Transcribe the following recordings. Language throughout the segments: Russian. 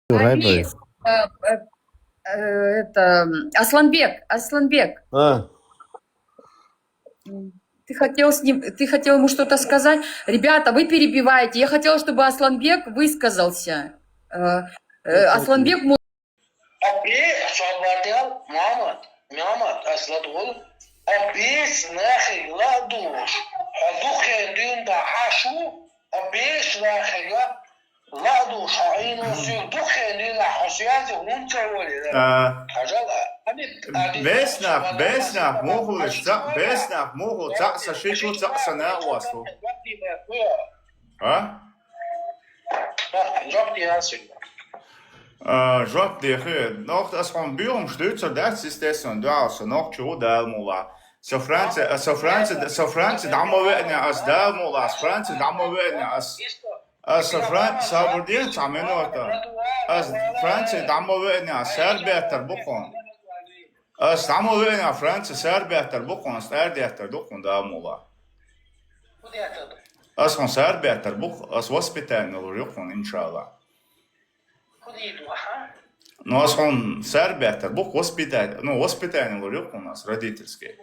Али, э, э, Асланбек, А, ты хотел ему что-то сказать? Ребята, вы перебиваете. Я хотела, чтобы Асланбек высказался. Асланбек, Abi Salvador Muhammad Asladul Abis nahi ladush Aduke dünda hashu Abis nahi ladush Ainu sür Duke dünda hasiyatı Unta oli بيسناف موغل تعسى شيكو تعسى ناواسو ها جواب دي خير نوخت اسفون بيوم شدوتر دات سيستيسون دعوسو نوخت شو دالمولا سو فرانسا دعمو وقنا اس دالمولا اس فرانسا دعمو وقنا اس فرانسا سابردين تعملوتا اس فرانسا دعمو وقنا سربيا تربقون اس دعمو وقنا فرانسا سربيا تربقون اس ارديا تردقون دالمولا اس هون سربيا تربق اس وسبيتان نلوريقون ان شاء الله Ну, а он Сербия, Бог воспитает, ну, воспитание лурек у нас родительские.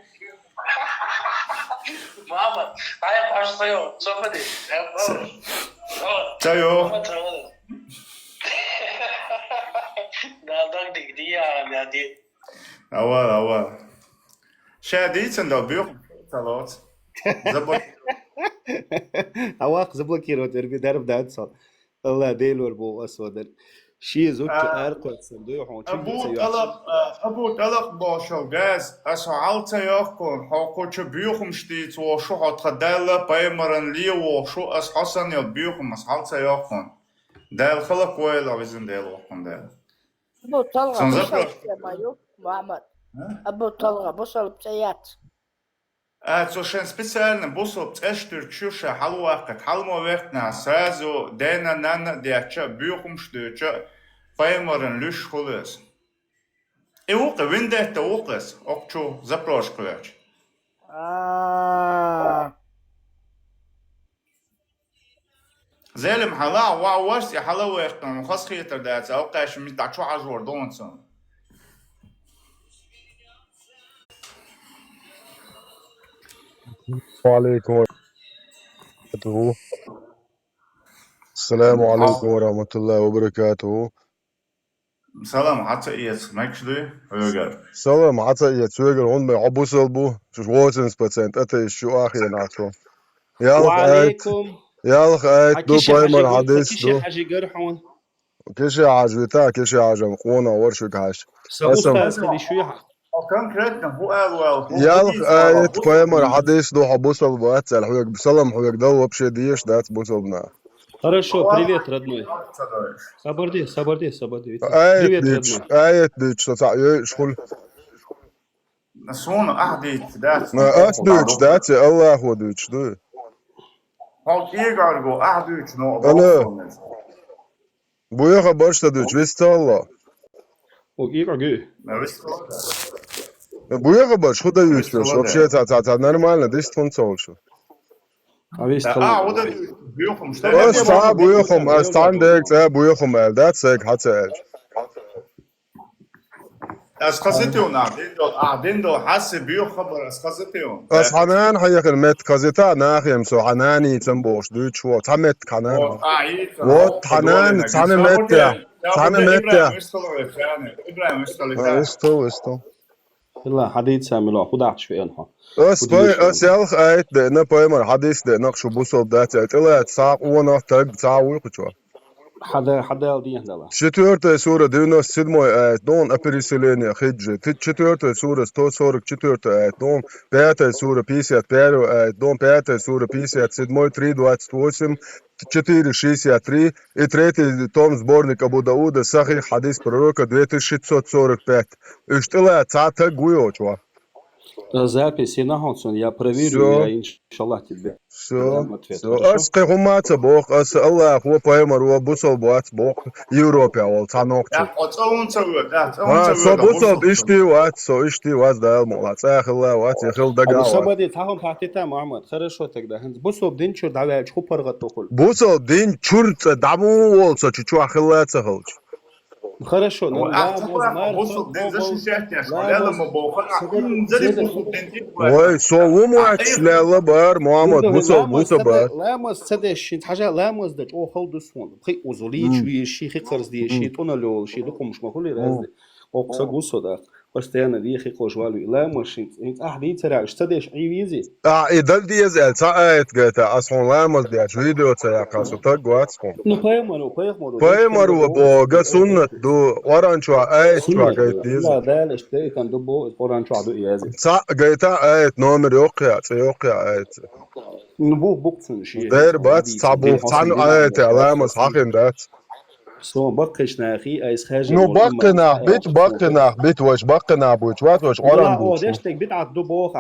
Мама, а я пошел, что будет? Чайо. Да, так дикдия. Ава. Шадицен да бьёх салат. عواق заблокировать اربيدار بدأت صار الله ديلور بو أسود شيء زوج أرقد صندوق هون أبو طلق باشو جاز أسعالت يأكل حقو تبيوخم شتيت وشو هتخدل بايمرن لي وشو أس حسن يبيوخم أسعالت يأكل دال خلق ويلا بزن دال وقم دال أبو طلقة سنزبر بوصل مايو محمد أبو طلقة بوصل بسيات совершенно специально бусоп эштүр чуша халуақат халмовехна сразу дена нана диача бюхумштүча паймарен люш хулес. И ука виндета укас окчу запрошкуяч. زالم حلا وعورس حلا ويختم خاص خيتر دات اوقاش مش دعشو عجور دونسون. وعليكم وبركاته. السلام عليكم ورحمة الله وبركاته. سلام حتى إيس ماكشدي أوجر. سلام حتى يتسويقر هون بعبو سلبو شو 80% أتى شو آخر نعشو. وعليكم يالخ آيت دو بايمر حديث كيشي دو حاجة جرحون كيشي عجبتا كيشي عجب قونا ورشك عاش. سأوصل خلي شوية كونكريتنا هو قال يالخ آيت بايمر حديث دو حبو سلبو أتسأل حويك بسلام حويك دو وبشي ديش دات بوسلبنا. Хорошо, привет, родной. Сабарди. آيت Привет, ديش родной. آيت ديش تتعيش شخل نسون أهديت دات ما أتدوش دات الله هو دوش دو. هاك إيجارجو أهديت نو أنا بويا برش تدوش ويست الله. Och Ira Gud. بويا برش خدا يوش вообще تا нормально ديش تفنصول شو. А весь وده بيوخم بس تا بوياهم استاندك تا بوياهم ده سك حتى أسقطتيون قاعدين دو حس بيو خبر أسقطتيون بس حنان حيك المت كازيتا ناخيم سو حناني تنبوش دوت شو تمت حنان وات حنان تاني مت إبراهيم مستلي استو لا حديد سامي لا خدعت شوي أنها بس باي اس يالخ ايت ده بايمر حديث ده نقش بوصل ده طلعت ساق وانا تاج تعاول قشوا حدا يالدين هذا четвертая сура 97 аят дон о переселении хиджи четвертая сура 144 аят дон пятая сура 51 аят дон пятая сура 57 3:28 4:63 и третий том сборник Абу Дауда Сахих хадис пророка 2645 и что цата гуйочва запись и нахонсон я проверю я иншаллах тебе все ас кегумаца бог ас Аллах هو بايمر هو بوصل بوات بوق يوروبيا ولا تانوكتو سو بوصل اشتي وات ده مولات الله وات يخل دغا سبدي تاهم فاتيتا محمد хорошо тогда بوصل دين чур давай чупар гатохул بوصل دين чур даму волса чучу ахиллаца холч Хорошо, ну وأعتبر وصل دين زي شو شاكي شغلة لما بوخر زي وصل دين دي Ой, сову шлела бар, Muhammed, busol busa bar. لامس صدق شي حاجه لامس دك او خلد سون خي اوزولي شوي شي خي قرز دي شي تونلو شي دكم مش مقول راز او قصه قصه ده بس انا دي خي قوش والو لامس انت احدي ترى اشتدش عيوزي Idal diez el saet gata ason lamos de video ya kaso tag watsqon. نو قيمرو Paimaru boga sunnat do orancho ait chwa gait diez. لا ده اشتري كان دبو القران شو عدو يازي Sa gaita ait nomer yoqya, yoqya ait. نبوه بوقتن شي Der bat sabu tan ait lamos hakin dat. سو بقش ناخي ايس خاجه No bakkenach bit was bakkenach buch wat was oran لا او buch. دشتك بتاع دبوخ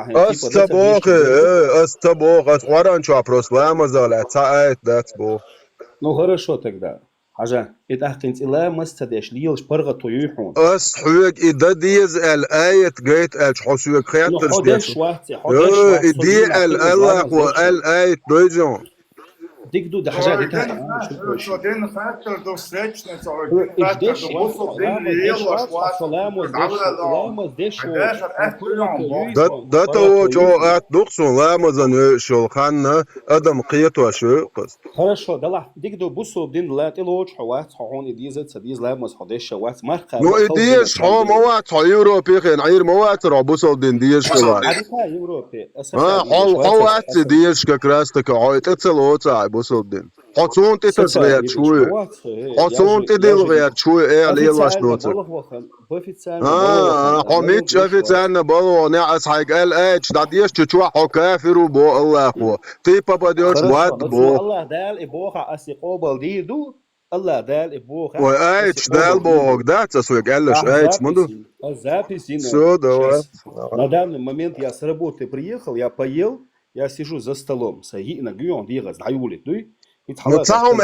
Astabok as orancho pros lamos ala sa ait dat bo. Ну хорошо тогда. حاجة إتأكد إلا مستدش ليش برغة طيوحون. As huyeg ida diez el ait gait el hosuyeg khayter حدش وقت حدش وقت. دي ال الله وال ait dojon. ديك ده حاجة دي شو دين فاكتور دو ستريتشنس أو إيش فاكتور دو وصل دين ريال وشوات Dat at duqsun lamazan shulkhanna adam qiyatu shuqas. хорошо да لا ديك ده بوسو بدين لا تلوش حوات حون إديزت سديز لا مس حدش شوات مرخة No idis ho mawat ho Europe khin ayr mawat rabusol din dies kala. عارفها يوروبي Ho at dies ka krasta ka hoyt etselota busol din. Hotsun tetsreat shuy. Hotsun tidil reat shuy lela shnot. Homit ofitsialna balo ne as hagal ach da dies chwa ho kafiru bo Allah ho. Tipa badioch wad bo. الله دال إبوخا أسيقوبل ديدو الله دال إبوخا وآيتش دال بوغ دات أسويق قالش آيتش منду. Записи. Все, давай. На данный момент я с работы приехал, я поел, я сижу за столом. Саги на гюн дигас даюли, дуй. تعهم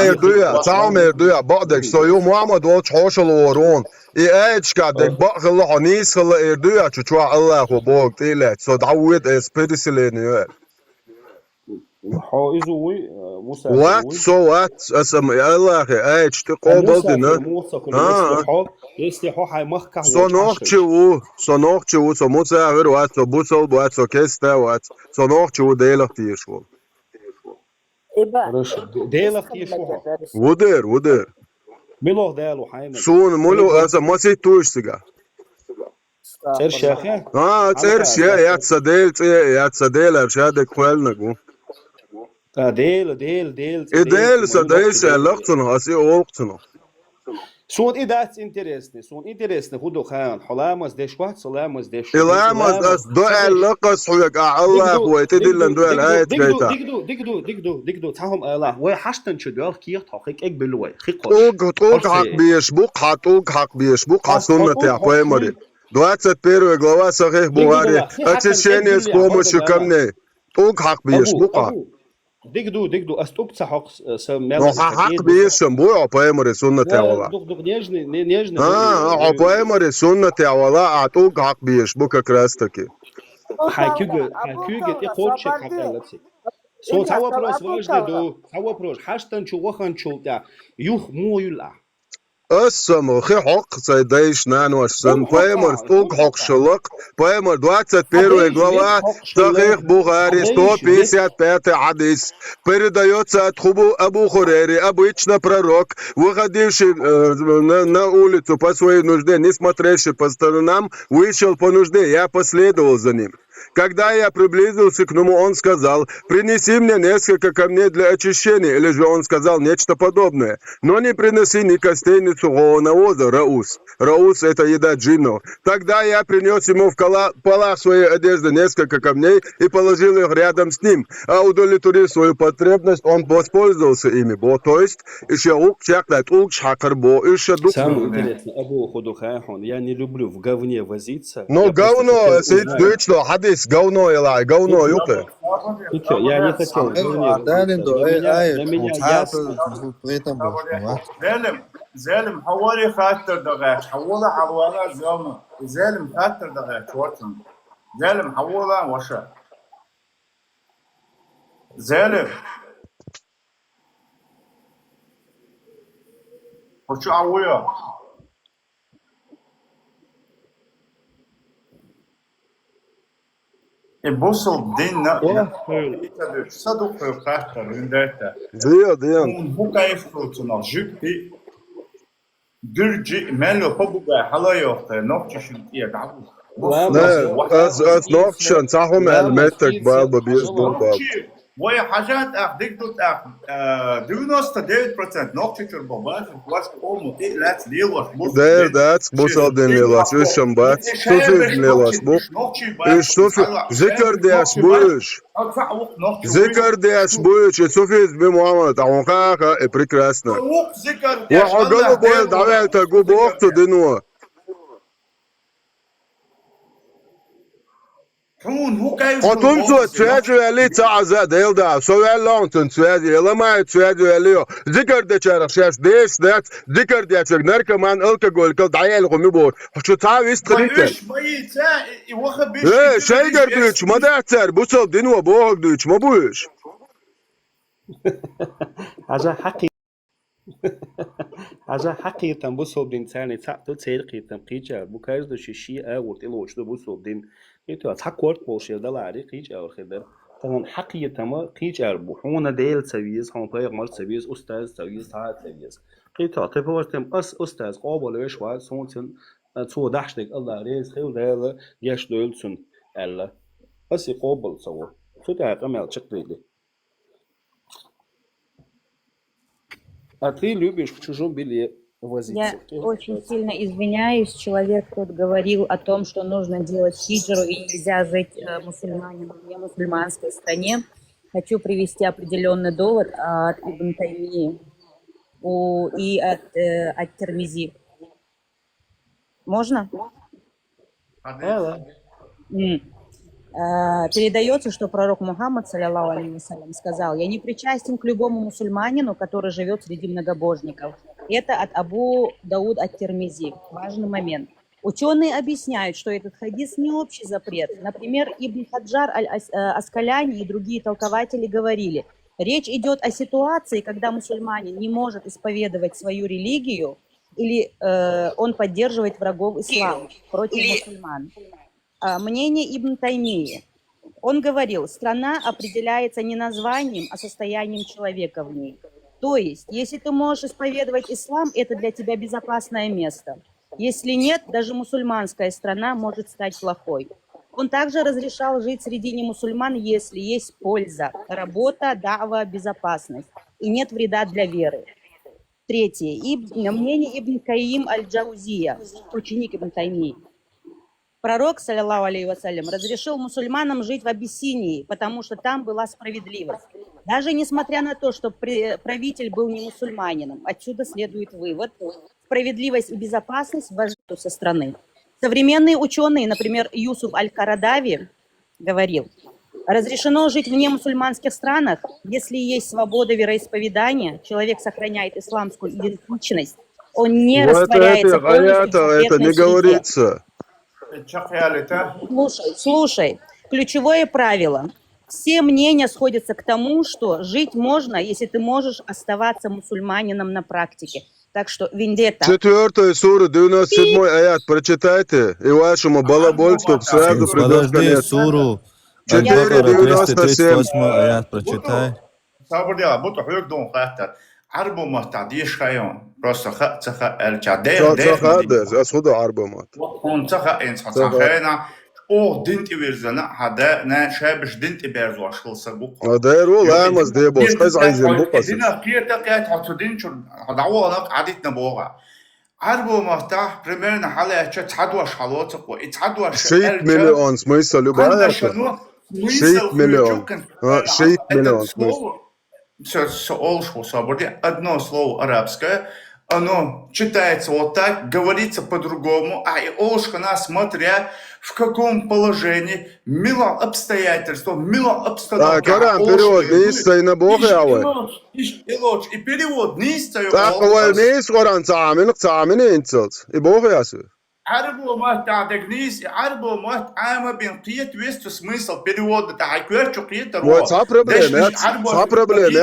يردويا بعدك سو يوم محمد واتش حوشل ورون ايش قاعدك بقى حنيس خلا يردويا تشوا الله وبوغ تيلات سو دعوت اسبيريسلين حائزوي موسى وات سو وات اسم الله ايش تقوبل دنا استحو حي مخكه سو نوخچو سو موسى غير وات سو بوسل وات سو كستا وات سو نوخچو ديلخ تيشو ديلخ تيشو ودر ملوخ دالو حينا سون مولو اسا ما سيتوشتغا ترشاخه ترشا يا تصديل ارشادك خلنغو ديل صديل سلقتن هاسي اوقتن سون إدات إنترسني خدو خان حلامس دشوات سلامس دش إلامس أس دعاء لقص حيك الله هو تدلن دعاء الآية كيتا ديكدو تاهم الله وحشتن شدوال كير تحقيق إك بلوي توق حق بيشبوق حسنة تحوي مري 21 глава Сахих Бухари очищение с помощью камней توق حق بيشبوق ديكدو استوب تحق حق بيشم بو عبايمري سنة تعولا نيجني عبايمري سنة تعولا اعطوك حق بيشبوك كراستكي حكيجة تقولش حقالتي سو تاوا بروس واجدو تاوا بروس حشتن شو وخن شو تا يوخ مو يلا اسم خي حق سيديش نانوش سن بايمر توق حق شلق بايمر 21 глава Сахих Бухари 155 حديث передается от Абу Хурейры обычно пророк выходивший на улицу по своей нужде не смотревший по сторонам вышел по нужде я последовал за ним. Когда я приблизился к нему, он сказал: принеси мне несколько камней для очищения, или же он сказал нечто подобное. Но не приноси ни костей, ни сухого навоза, раус. Раус — это еда джиннов. Тогда я принес ему в полах своей одежды несколько камней и положил их рядом с ним. А удовлетворив свою потребность, он воспользовался ими. То есть, еще самое интересное, Абу Худухахон, я не люблю в говне возиться. Ну, говно, сидит, حديث говно يلا говно يوقع. Я не хотел زالم حوالي خاطر دغاش حوالي حوالا زالم خاطر دغاش واتن زالم حوالا وشا زالم وشو عويا بوصل ديننا واه صدق قاعدة من ذاته ديان هو كيف توصلنا جبتي درجي ماله بابوغا حلايوخ نوتش يدعو نه از نقشن تاهم المتك بالبا بيش بول بال وهي حاجات اخدك دوت 99% نوتش بابا واش قوم لا ليوش ده داتس بوصل دين ليلاس وشم بات توفي ليلاس بو ايش توفي ذكر دياس بوش ذكر دياس بوش توفي بمعاملة عمقاقة прекрасно وحقلو بويل دعوالتا قو بوقتو دينوا Потом цвяжу али цааза делда, совеллонтон цвяжу, еламай цвяжу алио. Зикр дечарах шаш деш дат, зикр дечак наркоман алкоголь кал даял гумибор. Что цавис трикер. Шейгер дуч, мадацар, бусал динуа бог дуч, мабуш. حاجة حقيقة بوصل دين ثاني تعطي تاريخ قيجا بوكاز دو شيء أورت إلوش دو بوصل دين يتو تحقورت بوشي دلاري قيجا أور خدر طبعا حقيقة ما قيجا بوحونا ديل سويز هم بايق مال سويز أستاذ سويز تعال سويز قيتا تبورتم أستاذ قابل وشوا سونتن تو داشتك الله ريز خيو ديل يش دولسن ألا بس قابل سوا تو تعرف مال شكلي А ты любишь в чужом белье возиться. Я очень сильно извиняюсь. Человек тут говорил о том, что нужно делать хиджру и нельзя жить мусульманином в немусульманской стране. Хочу привести определенный довод от Ибн Таймии и от Тирмизи. Можно? Передается, что пророк Мухаммад, саллаллаху алейхи вассалям, сказал: «Я не причастен к любому мусульманину, который живет среди многобожников». Это от Абу Дауд ат-Тирмизи. Важный момент. Ученые объясняют, что этот хадис не общий запрет. Например, Ибн Хаджар аль-Аскаляни и другие толкователи говорили: речь идет о ситуации, когда мусульманин не может исповедовать свою религию или он поддерживает врагов ислама против мусульман. Мнение Ибн Таймии. Он говорил: страна определяется не названием, а состоянием человека в ней. То есть, если ты можешь исповедовать ислам, это для тебя безопасное место. Если нет, даже мусульманская страна может стать плохой. Он также разрешал жить среди немусульман, если есть польза, работа, дава, безопасность, и нет вреда для веры. Третье. Мнение Ибн Каим аль-Джаузия, ученик Ибн Таймии. Пророк, саллаллаху алейхи вассалям, разрешил мусульманам жить в Абиссинии, потому что там была справедливость. Даже несмотря на то, что правитель был не мусульманином. Отсюда следует вывод: справедливость и безопасность важны со страны. Современные ученые, например, Юсуф аль-Карадави, говорил: разрешено жить в немусульманских странах, если есть свобода вероисповедания, человек сохраняет исламскую идентичность, он не растворяется полностью в это не говорится. Слушай, ключевое правило. Все мнения сходятся к тому, что жить можно, если ты можешь оставаться мусульманином на практике. Так что вендетта. 4 сура, 97 аят, прочитайте, и вашему балабольству сразу придет конец. Суру 4:97 аят, прочитай. عربومات تعديش خيون روسخ تخ هذا أصله عربومات وكون تخ إنس خينا أو دنت إبرزنا هذا نا شابش دنت إبرز واشل سبوق هذا يرو لا مز ده بوش قيس عايزين بقص هنا كيرتا كات هتدين شو هدعوانك عادتنا بوغا عربومات تاع بريميرنا حلا تحدوش حلوتك وتحدوش 6 مليون смысл любая 6 مليون 6 مليون смысл. Все олшо соборде одно слово арабское, оно читается вот так, говорится по-другому, а и олшхана, смотря в каком положении, мило обстоятельства, мило обстановка. Коран перевод не истой на Бога, и перевод не истой. Так, не ist Коран цаамин инцелс, и Бога ясу. عربو ما تعدقنيس عربو ما عام بين قيت ويست смысл перевода تعيكوش قيت Вот са проблем,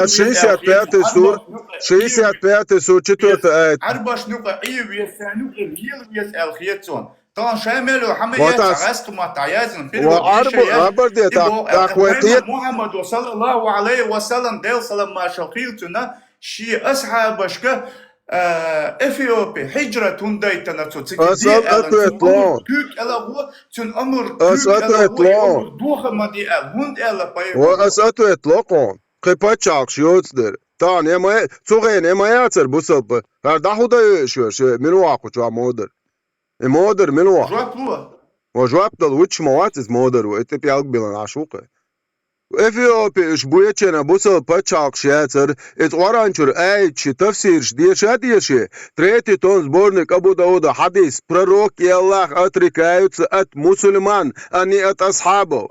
65 сур, 65 сур, 4 аят. عربو شنو قيو يسانو الهيل يس الخيتون طبعا شامل وحمية وتاس تعسك ما تعيزن في وعربر دي تاكويتيت محمد صلى الله عليه وسلم ديل سلام ما شقيلتنا شي أصحاب بشكا إثيوبي حجرة تنديتنا تسكي أصل أتويتلون كيك ألا هو تن أمر أصل كيك ألا هو أتويتلون دوخ ما دي هند ألا بايو وأصل أتويتلون قيباتشاق شيوتسدر تان يما تسوغين يما ياتر بوسب هرداحو دا شو ملواقو جو مودر مودر ملواق جواب وجواب دل وش مواتز مودر وإتي بيالك بلان عشوقه إثيوبي إشبوية كنا بوسل باتشاق شياتر إت ورانشر أي شي تفسير شدير شادية شي تريتي تون سبورنك أبو داود حديث بروك يالله أتركايوتس أت مسلمان أني أت أصحابه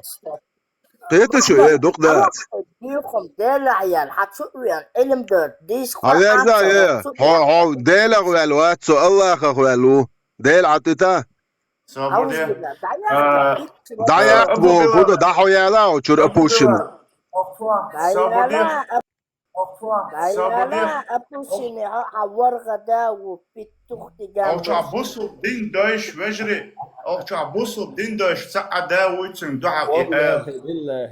قيت شو إيه دوق دات ديكم ديل عيال حتسوي علم دور ديس هذا إرزا إيه هو ديل أغوالو أتسو الله أغوالو ديل عطيتا أعوذ بالله دايق بودا داحو يالا وشور أبوشن لا أبوشن عور غدا وبيتوخ أو تعبصوا دين دايش وجري أو تعبصوا دين دايش سعدا ويتسن دعاء والله بالله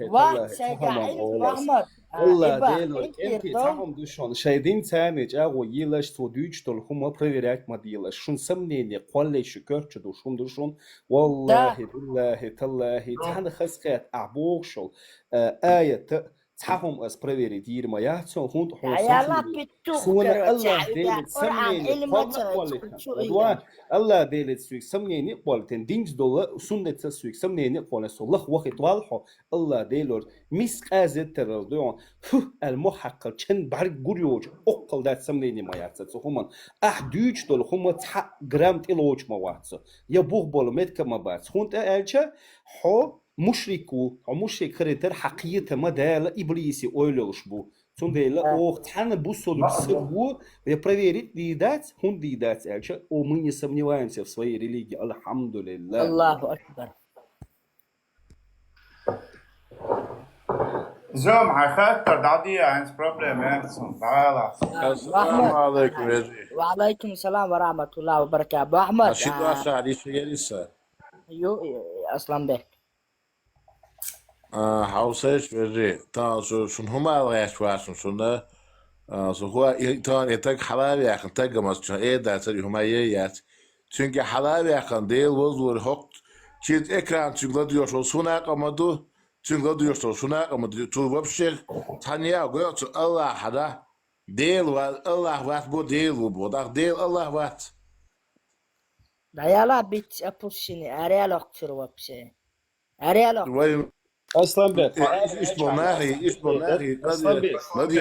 محمد والله ديلو كنتي تاهم دشون شايدين تانج أغو يلاش توديج تول هما проверять مديلاش شون سمنيني قولي شكر تدو شون دشون والله بالله تالله تان خسقات أعبوغشل آية تاهم أس проверить يرما يحسن هون عيالا سونا الله ديلت سمنيني قولي الله ديلت سويك سمنيني قولتين دينج دولا سنة سويك سمنيني قولي سولخ وقت والحو الله ديلور مسك أزد ترردون المحقق چن برگ گوریوج اقل دات سمنيني ما يحسن همان أحدوج دول هما تح گرام تلوج ما واتسو يا بوغ بولو ميت كما بات هونت ألچه حو مشركو أو مشرك خريتر حقيقة ما دال إبليسي أولوش بو تون ديلا أو تحنا بوصل بسبو проверить ديدات هون ديدات ألشة ومن не сомневаемся в своей религии الحمد لله الله أكبر زوم حخاتر دعدي عند بروبلم أنسون تعال السلام عليكم يا جي وعليكم السلام ورحمة الله وبركاته أبو أحمد رشيد واسع علي شيء لسه أصلا به حوسش يا جي تا شون هما الغاش واسم شون så hva tar jeg tar halvveken tagger man så der så hva jeg gjør çünkü halvveken del var zor hok çiz ekran çünkü diyorsun sona kamadı çünkü diyorsun sona kamadı tu вообще tanya goyot Allah hada del var Allah var bu del bu da del Allah var Dayala bit apusini area loktur вообще area lok أصلا بيت إيش بناهي ما دي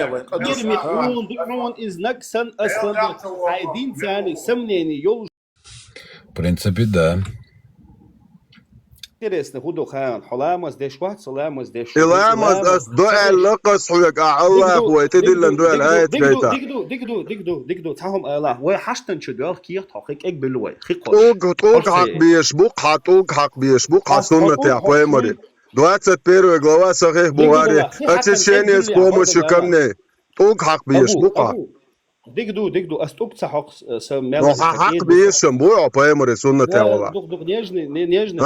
يرمي из نكسن أصلا بيت عايدين ثاني سمنيني يول В принципе, да. интересно худо хан حلامس ديش واحد سلامس ديش إلامس أس دعاء لقص حيك الله ويتدلن دعاء الآية بيتا دقدو تاهم الله وحشتن شدوال كير تحقيق إك بالوي طوق حق بيشبوق طوق حق بيشبوق سنة يا قوي 21 глава Сахих Бухари. Очищение с помощью камней. Тук хак биеш бука. دقدو أستوبت حق Но хак биешем буя поэмори суннат явала. нежный.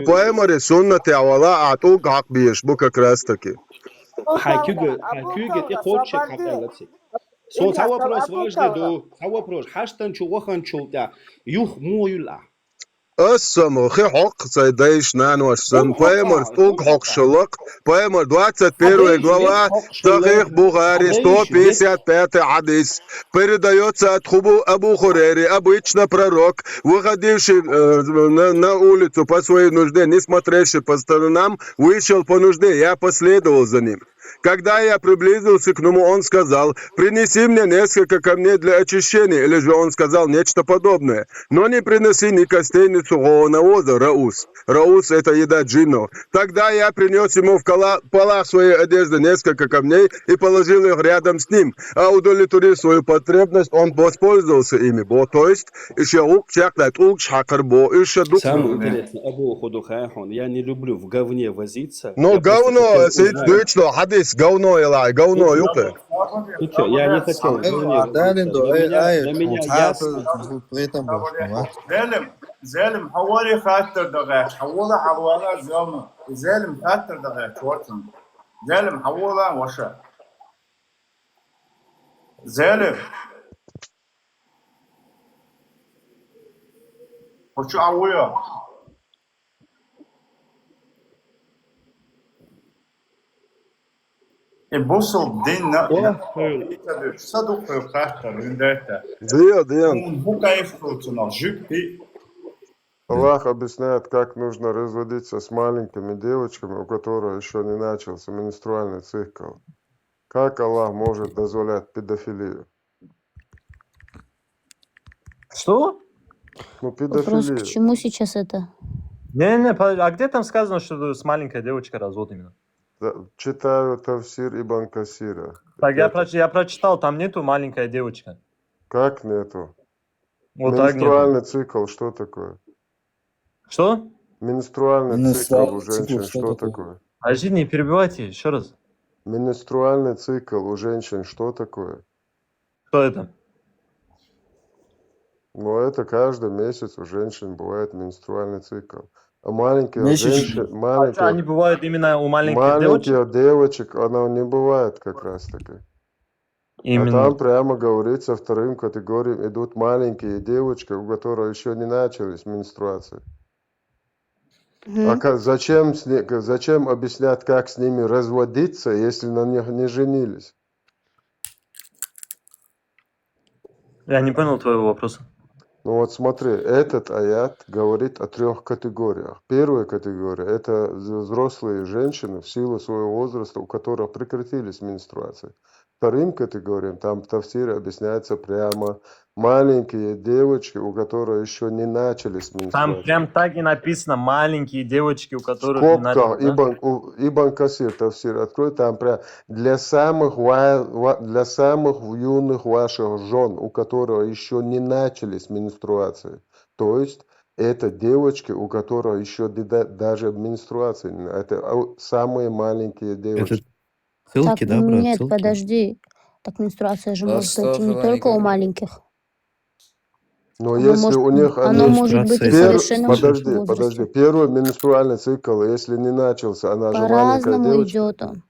Поэмори суннат явала, а тук хак биеш бука крастаки. Хайкюге и хоче хакалаци. So цава вопрос важный до. Цава вопрос. Хаштан чувахан чулта. Юх моюла. السم خي حق سيدايش نانوش سن поэмор тук حق شلق поэмор 21 глава Сахих Бухари 155 хадис передается от Абу Хурейры обычно пророк выходивший на улицу по своей нужде не смотревший по сторонам вышел по нужде я последовал за ним. Когда я приблизился к нему, он сказал, принеси мне несколько камней для очищения, или же он сказал нечто подобное. Но не приноси ни костей, ни сухого навоза, раус. Раус – это еда джиннов. Тогда я принес ему в полах своей одежды несколько камней и положил их рядом с ним. А удовлетворив свою потребность, он воспользовался ими. То есть, еще ук чаклет, ук шакар бо, еще дух. Самое интересное, Абу Худухахон, я не люблю в говне возиться. Но говно, сидно, хадис, говно, Элай, говно, юка. Я не хотел. Для меня ясно. زالم حوالي خاطر دقات حوالي حوالا زالم زالم خاطر دقات وطن زالم حوالا وشا زالم وشو عويا بوصل دين صدق خاطر من داتا Диан, он كيف توصل جبتي Аллах объясняет, как нужно разводиться с маленькими девочками, у которых еще не начался менструальный цикл. Как Аллах может дозволять педофилию? Что? Ну, Вопрос, к педофилию. чему сейчас это? Не, подожди, а где там сказано, что с маленькой девочкой развод именно? Да, читаю Тавсир Ибн Касира. Так я прочитал, там нету маленькая девочка. Как нету? Вот так нету. Менструальный цикл, что такое? Что? Менструальный цикл у женщин, что такое? Подожди, не перебивайте, еще раз. Менструальный цикл у женщин, что такое? Что это? Ну, это каждый месяц у женщин бывает менструальный цикл. А маленькие Месячный. женщины, А что, они бывают именно у маленьких девочек? маленьких девочек, она не бывает как раз таки. А Именно. там прямо говорится, вторым категориям идут маленькие девочки, у которых еще не начались менструации. А зачем объяснять, как с ними разводиться, если на них не женились? Я не понял твоего вопроса. Ну вот смотри, этот аят говорит о 3 категориях. Первая категория – это взрослые женщины в силу своего возраста, у которых прекратились менструации. Вторым категориям, там в Тавсире объясняется прямо маленькие девочки, у которых еще не начались Там менструации. прям так и написано, маленькие девочки, у В которых не скобках начали, да? Ибн Касир Тавсир открой, там прям для самых юных ваших жен, у которых еще не начались менструации. То есть это девочки, у которых еще даже менструации не это самые маленькие девочки. Так, нет, подожди. Так менструация же может быть не только у маленьких. Но если у них Оно может быть и в совершенно подожди, возрасте. первый менструальный цикл, если не начался, она же маленькая По-разному девочка. идет он.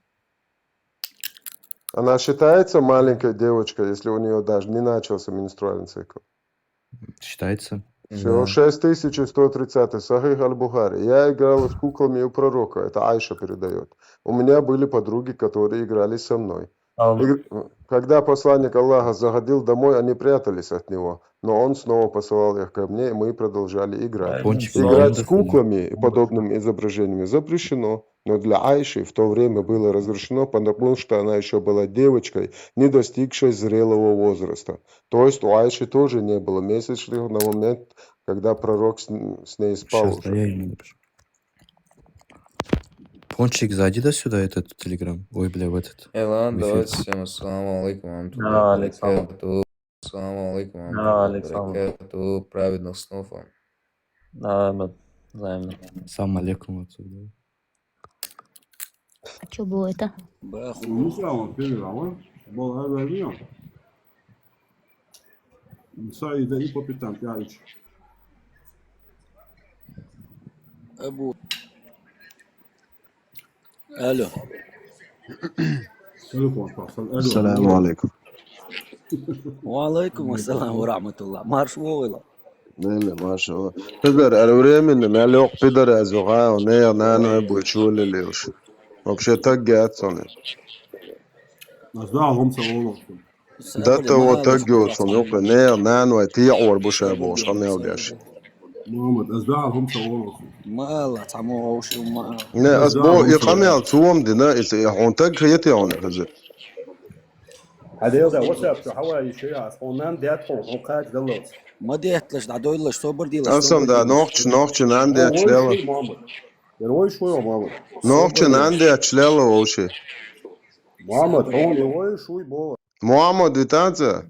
Она считается маленькой девочкой, если у нее даже не начался менструальный цикл. Считается. Все, 6130 Сахих Аль-Бухари. Я играл с куклами у пророка, это Айша передает. У меня были подруги, которые играли со мной. Когда посланник Аллаха заходил домой, они прятались от него, но он снова посылал их ко мне, и мы продолжали играть. Играть с куклами и подобными изображениями запрещено, но для Айши в то время было разрешено, потому что она еще была девочкой, не достигшей зрелого возраста. То есть у Айши тоже не было месячных на момент, когда пророк с ней спал Сейчас, уже. да, я ему напишу. Пончик, зайди до сюда, этот телеграм. Ой, бля, в этот. Элан, в эфир. давайте всем ассаламу алейкум, Да, Александр. ассаламу алейкум, Да, Александр. праведных снов вам. Да, взаимно. Сам алейкум отсюда. А что было это? Алло. Ассаламу алейкум. Валейкум ассалам ва рахматуллах. Марш войла. Неле, маша. Пидор, временно налег пидор азуга, не нано бучуле леш. Вообще так гатсон. Дата вот так гатсон, yok ne nano ti orbuша boş anelgaş. Мала, тамо оши ма. Ne asbo yqamel tuom dina is hontak hayati ona hazır. هذا واتساب حوالي شيء اسقونان ديات حقوقات دلوت ما ديتلش دعويلش صبر ديلش. Asam da noqç nande çlelo. يروي شوي محمد Noqç nande çlelo oşi. محمد هون يروي شوي بو Muhammed vitanza.